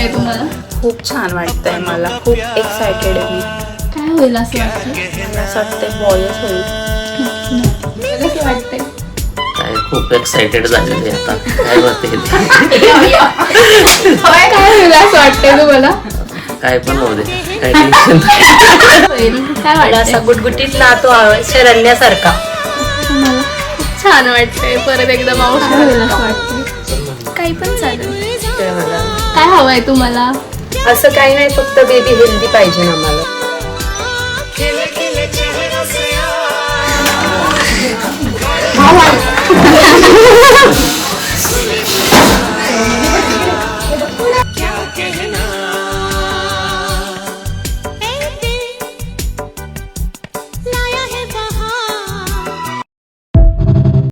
वाटतंय तुम्हाला? खूप छान वाटतंय मला, खूप एक्सायटेड आहे मी. काय होईल असं वाटतं? मला असं वाटतंय बॉयच होईल. मला कसं वाटतंय? काय खूप एक्साइटेड झालेली आता काय होते काय होईल असं वाटतंय तुम्हाला? काय पण होऊ दे, काय टेन्शन होईल काय मला असा वाटतंय? गुटगुटीत नातू शरण्यासारखा. मला खूप छान वाटतंय. परत एकदा मावशी होईल असं वाटतंय. काही पण चालेल. काय हवंय तुम्हाला? असं काही नाही, फक्त बेबी हेल्दी पाहिजे ना मला. भाऊ